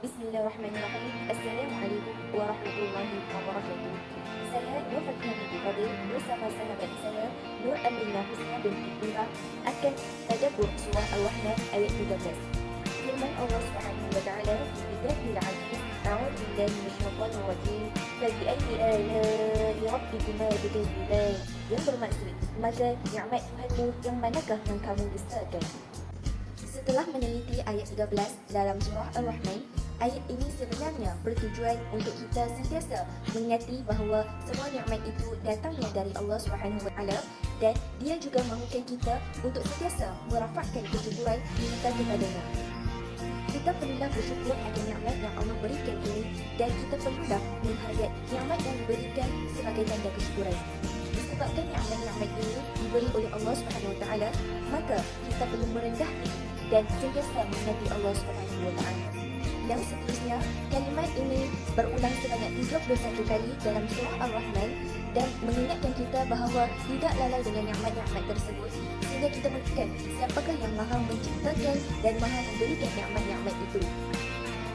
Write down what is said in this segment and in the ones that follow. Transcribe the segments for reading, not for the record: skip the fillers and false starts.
Bismillahirrahmanirrahim. Assalamualaikum warahmatullahi wabarakatuh. Saya Nur Fathia binti Fadil bersama sahabat saya Nur Aminah Husna binti Imrah akan tadabbur surah Al-Rahman ayat 13. Firman Allah Subhanahu wa taala fi kitabihil aziz, a'udzu billahi minasyaitonir rajim. Fabi'ayyi ala'i rabbikuma tukadziban. Yang bermaksud, maka nikmat Tuhanmu yang manakah yang kamu dustakan? Setelah meneliti ayat 13 dalam surah Al-Rahman, ayat ini sebenarnya bertujuan untuk kita sentiasa mengingati bahawa semua nikmat itu datangnya dari Allah Subhanahu Wa Taala dan Dia juga mahukan kita untuk sentiasa merafakkan kesyukuran kita kepadanya. Kita perlulah bersyukur akan nikmat yang Allah berikan ini dan kita perlulah melihat nikmat yang diberikan sebagai tanda kesyukuran. Disebabkan nikmat-nikmat ini diberi oleh Allah Subhanahu Wa Taala, maka kita perlu merendah diri dan sentiasa mengingati Allah Subhanahu Wa Taala. Yang seterusnya, kalimat ini berulang sebanyak 31 kali dalam surah Al-Rahman dan mengingatkan kita bahawa tidak lalai dengan nikmat-nikmat tersebut sehingga kita mengingat siapakah yang maha menciptakan dan maha memberikan nikmat-nikmat itu.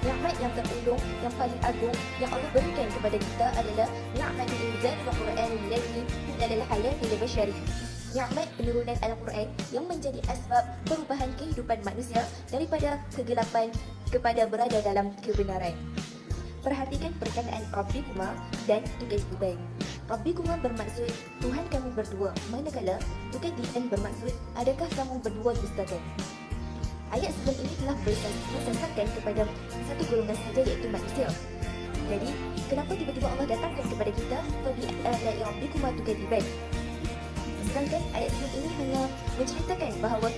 Nikmat yang terulung, yang paling agung yang Allah berikan kepada kita adalah nikmat inzal al-Quran alladhi adalah hayat lil bashari. Nikmat penurunan Al-Quran yang menjadi asbab perubahan kehidupan manusia daripada kegelapan kepada berada dalam kebenaran. Perhatikan perkataan Rabbikuma dan tukadziban. Rabbikuma bermaksud Tuhan kamu berdua, manakala tukadziban bermaksud adakah kamu berdua dustakan. Ayat sebelum ini telah bersasarkan kepada satu golongan saja, iaitu manusia. Jadi, kenapa tiba-tiba Allah datangkan kepada kita fabi'ayyi rabbikuma tukadziban? Sedangkan ayat sebelum ini hanya menceritakan bahawa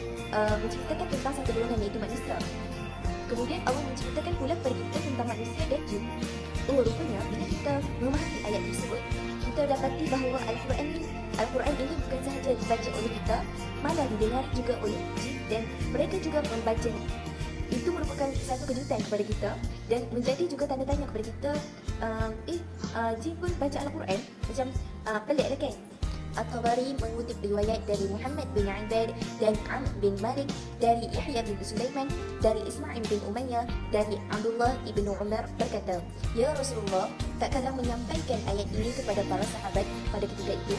menceritakan tentang satu golongan, iaitu manusia. Kemudian Allah menceritakan pula kepada kita tentang manusia dan jin. Rupanya bila kita memahami ayat tersebut, kita dapati bahawa Al-Quran ini bukan sahaja dibaca oleh kita, malah didengar juga oleh jin dan mereka juga membaca. Itu merupakan satu kejutan kepada kita dan menjadi juga tanda tanya kepada kita, jin pun baca Al-Quran, macam pelik lah kan? At-Tabari mengutip riwayat dari Muhammad bin Abad dan Amr bin Malik, dari Yahya bin Sulaiman, dari Ismail bin Umayyah, dari Abdullah ibn Umar berkata, "Ya Rasulullah, takkanlah menyampaikan ayat ini kepada para sahabat pada ketika itu?"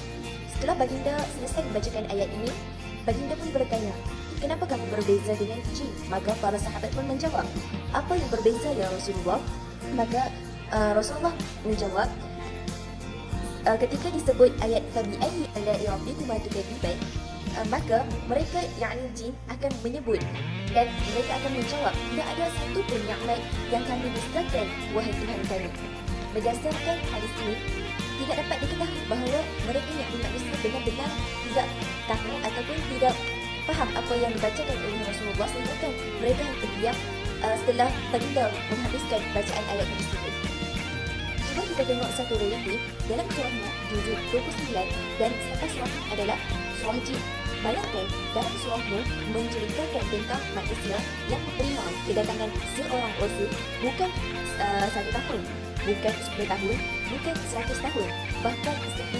Setelah baginda selesai membacakan ayat ini, baginda pun bertanya, "Kenapa kamu berbeza dengan jin?" Maka para sahabat pun menjawab, "Apa yang berbeza ya Rasulullah?" Maka Rasulullah menjawab, ketika disebut ayat fabi'ayyi ala'i rabbikuma tukadziban, maka mereka yakni jin akan menyebut dan mereka akan menjawab, tidak ada satu pun nikmat yang kami dustakan wahai Tuhan kami. Berdasarkan hadis ini, tidak dapat diketahui bahawa mereka yang manusia benar-benar tidak tahu ataupun tidak faham apa yang dibacakan oleh Rasulullah, sehingga kan mereka yang terdiam setelah baginda menghabiskan bacaan ayat tersebut. Cuba kita tengok satu relatif dalam surah Nuh juzuk 29 dan selepas surah adalah surah Jin. Bayangkan dalam surah Nuh menceritakan tentang manusia yang menerima kedatangan seorang rasul bukan 1 tahun, bukan 10 tahun, bukan 100 tahun, bahkan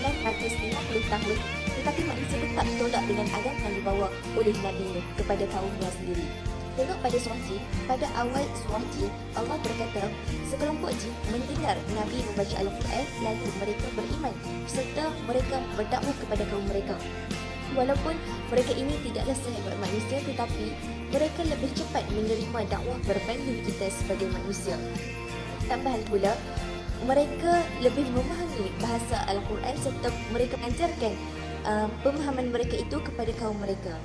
950 tahun, tetapi manusia tetap tolak dengan agama yang dibawa oleh Nabi Nuh kepada kaumnya sendiri. Tengok pada surah Jin, pada awal surah Jin, Allah berkata, sekelompok jin mendengar Nabi membaca Al-Quran lalu mereka beriman serta mereka berdakwah kepada kaum mereka. Walaupun mereka ini tidaklah sehebat manusia, tetapi mereka lebih cepat menerima dakwah berbanding kita sebagai manusia. Tambahan pula, mereka lebih memahami bahasa Al-Quran serta mereka mengajarkan pemahaman mereka itu kepada kaum mereka.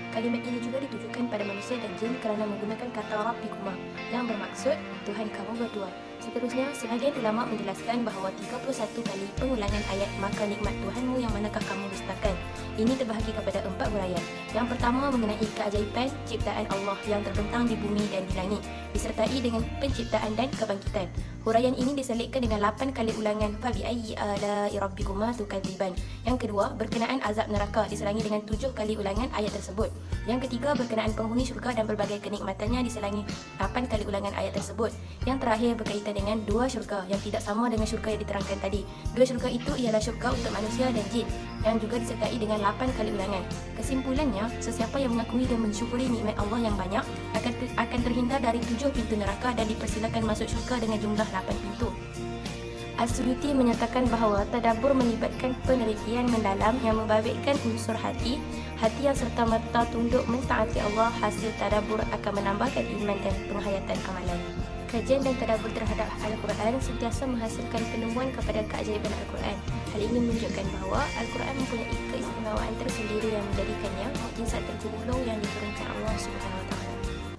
Kalimat ini juga ditujukan pada manusia dan jin kerana menggunakan kata Rabbikuma yang bermaksud Tuhan kamu berdua. Seterusnya, sebahagian ulama menjelaskan bahawa 31 kali pengulangan ayat maka nikmat Tuhanmu yang manakah kamu dustakan. Ini terbahagi kepada 4 huraian. Yang pertama mengenai keajaiban ciptaan Allah yang terbentang di bumi dan di langit, disertai dengan penciptaan dan kebangkitan. Huraian ini diselitkan dengan 8 kali ulangan fabi'ayyi ala'i rabbikuma tukadziban. Yang kedua, berkenaan azab neraka diselangi dengan 7 kali ulangan ayat tersebut. Yang ketiga, berkenaan penghuni syurga dan berbagai kenikmatannya diselangi 8 kali ulangan ayat tersebut. Yang terakhir berkaitan berkaitan dengan dua syurga yang tidak sama dengan syurga yang diterangkan tadi. Dua syurga itu ialah syurga untuk manusia dan jin yang juga disertai dengan 8 kali ulangan. Kesimpulannya, sesiapa yang mengakui dan mensyukuri nikmat Allah yang banyak akan terhindar dari 7 pintu neraka dan dipersilakan masuk syurga dengan jumlah 8 pintu. As-Suyuti menyatakan bahawa tadabbur melibatkan penelitian mendalam yang membabitkan unsur hati yang serta-merta tunduk mentaati Allah. Hasil tadabbur akan menambahkan iman dan penghayatan amalan. Kajian dan tadabbur terhadap Al-Quran sentiasa menghasilkan penemuan kepada keajaiban Al-Quran. Hal ini menunjukkan bahawa Al-Quran mempunyai keistimewaan tersendiri yang menjadikannya mukjizat tergolong yang diturunkan Allah SWT.